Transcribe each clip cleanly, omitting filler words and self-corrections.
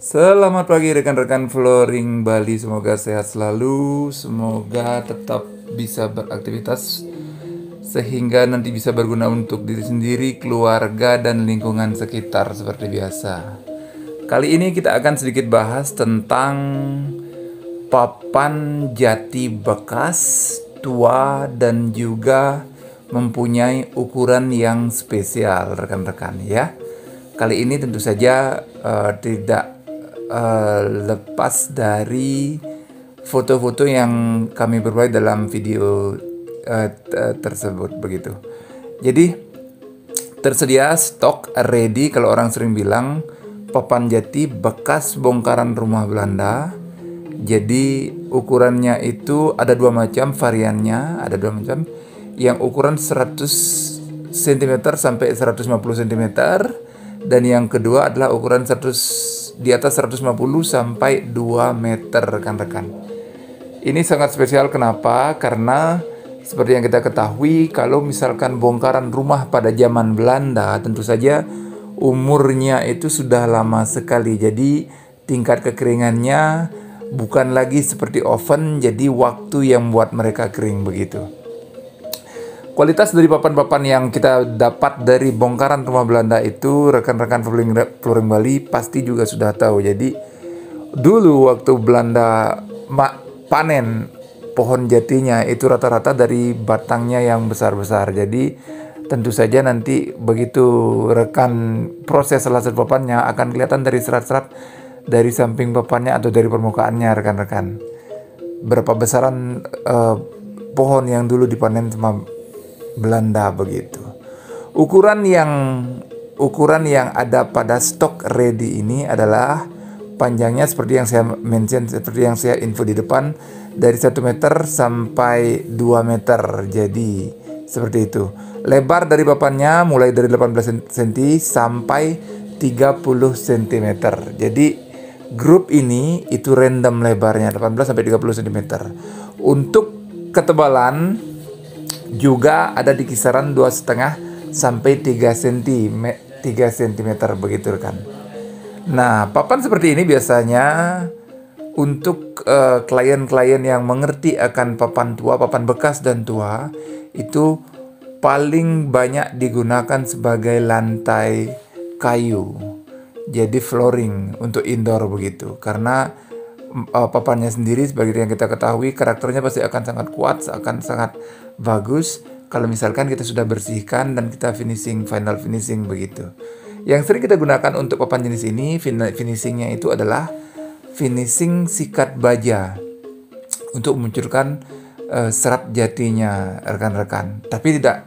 Selamat pagi rekan-rekan Flooring Bali, semoga sehat selalu, semoga tetap bisa beraktivitas sehingga nanti bisa berguna untuk diri sendiri, keluarga, dan lingkungan sekitar seperti biasa. Kali ini kita akan sedikit bahas tentang papan jati bekas, tua, dan juga mempunyai ukuran yang spesial rekan-rekan ya. Kali ini tentu saja tidak lepas dari foto-foto yang kami perbuat dalam video tersebut begitu. Jadi tersedia stok ready, kalau orang sering bilang, papan jati bekas bongkaran rumah Belanda. Jadi ukurannya itu ada dua macam variannya, ada dua macam. Yang ukuran 100 cm sampai 150 cm, dan yang kedua adalah ukuran 100 di atas 150 sampai 2 meter rekan-rekan. Ini sangat spesial, kenapa? Karena seperti yang kita ketahui, kalau misalkan bongkaran rumah pada zaman Belanda, tentu saja umurnya itu sudah lama sekali. Jadi tingkat kekeringannya bukan lagi seperti oven, jadi waktu yang membuat mereka kering begitu. Kualitas dari papan-papan yang kita dapat dari bongkaran rumah Belanda itu, rekan-rekan Flooring Bali pasti juga sudah tahu. Jadi dulu waktu Belanda panen pohon jatinya itu rata-rata dari batangnya yang besar-besar. Jadi tentu saja nanti begitu rekan proses salah satu papannya akan kelihatan dari serat-serat dari samping papannya atau dari permukaannya rekan-rekan. Berapa besaran pohon yang dulu dipanen sama Belanda begitu. Ukuran yang ada pada stok ready ini adalah panjangnya seperti yang saya mention, seperti yang saya info di depan, dari 1 meter sampai 2 meter. Jadi seperti itu. Lebar dari papannya mulai dari 18 cm sampai 30 cm. Jadi grup ini itu random lebarnya 18 sampai 30 cm. Untuk ketebalan juga ada di kisaran 2,5 sampai 3 cm begitu kan. Nah, papan seperti ini biasanya untuk klien-klien yang mengerti akan papan tua, papan bekas dan tua, itu paling banyak digunakan sebagai lantai kayu. Jadi flooring untuk indoor begitu. Karena papannya sendiri sebagai yang kita ketahui, karakternya pasti akan sangat kuat, akan sangat bagus kalau misalkan kita sudah bersihkan dan kita final finishing begitu. Yang sering kita gunakan untuk papan jenis ini, finishingnya itu adalah finishing sikat baja untuk memunculkan serat jatinya rekan-rekan. Tapi tidak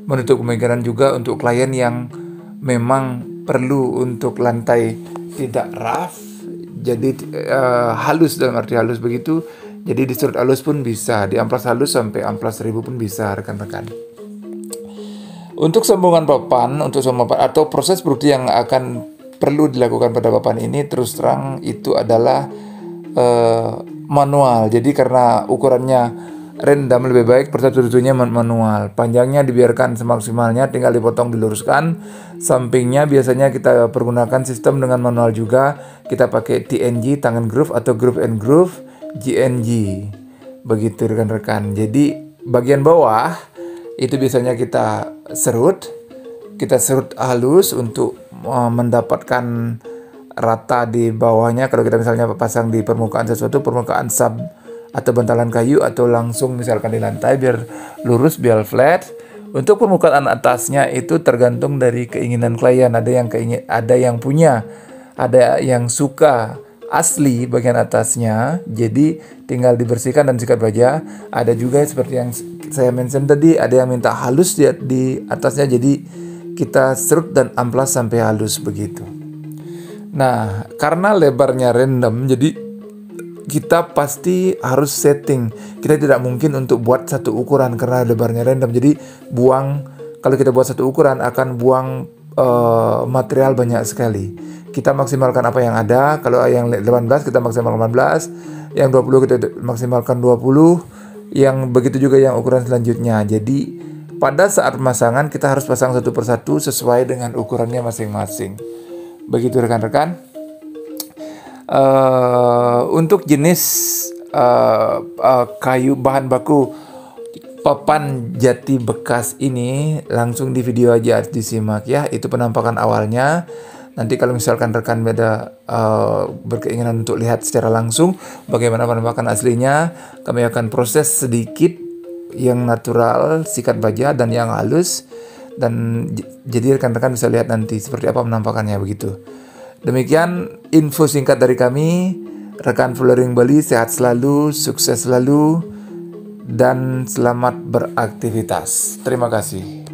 menutup kemungkinan juga untuk klien yang memang perlu untuk lantai tidak rough, jadi halus, dalam arti halus begitu. Jadi diserut halus pun bisa, di amplas halus sampai amplas 1000 pun bisa rekan-rekan. Untuk sambungan papan, atau proses produktif yang akan perlu dilakukan pada papan ini, terus terang itu adalah manual. Jadi karena ukurannya random, lebih baik persatu-satunya manual. Panjangnya dibiarkan semaksimalnya, tinggal dipotong, diluruskan. Sampingnya biasanya kita pergunakan sistem dengan manual juga. Kita pakai TNG, tangan groove, atau groove and groove, GNG. Begitu rekan-rekan. Jadi bagian bawah itu biasanya kita serut halus untuk mendapatkan rata di bawahnya. Kalau kita misalnya pasang di permukaan sesuatu, permukaan sub atau bantalan kayu, atau langsung misalkan di lantai, biar lurus, biar flat. Untuk permukaan atasnya itu tergantung dari keinginan klien. Ada yang punya, ada yang suka asli bagian atasnya, jadi tinggal dibersihkan dan sikat baja. Ada juga seperti yang saya mention tadi, ada yang minta halus di atasnya, jadi kita serut dan amplas sampai halus begitu. Nah, karena lebarnya random, jadi kita pasti harus setting. Kita tidak mungkin untuk buat satu ukuran karena lebarnya random. Jadi kalau kita buat satu ukuran akan buang material banyak sekali. Kita maksimalkan apa yang ada. Kalau yang 18 kita maksimalkan 18, yang 20 kita maksimalkan 20, yang begitu juga yang ukuran selanjutnya. Jadi pada saat pemasangan kita harus pasang satu persatu sesuai dengan ukurannya masing-masing. Begitu rekan-rekan. Untuk jenis kayu bahan baku papan jati bekas ini langsung di video aja disimak ya. Itu penampakan awalnya. Nanti kalau misalkan rekan beda berkeinginan untuk lihat secara langsung bagaimana penampakan aslinya, kami akan proses sedikit yang natural, sikat baja dan yang halus, dan jadi rekan-rekan bisa lihat nanti seperti apa penampakannya begitu. Demikian info singkat dari kami. Rekan Flooring Bali sehat selalu, sukses selalu, dan selamat beraktivitas. Terima kasih.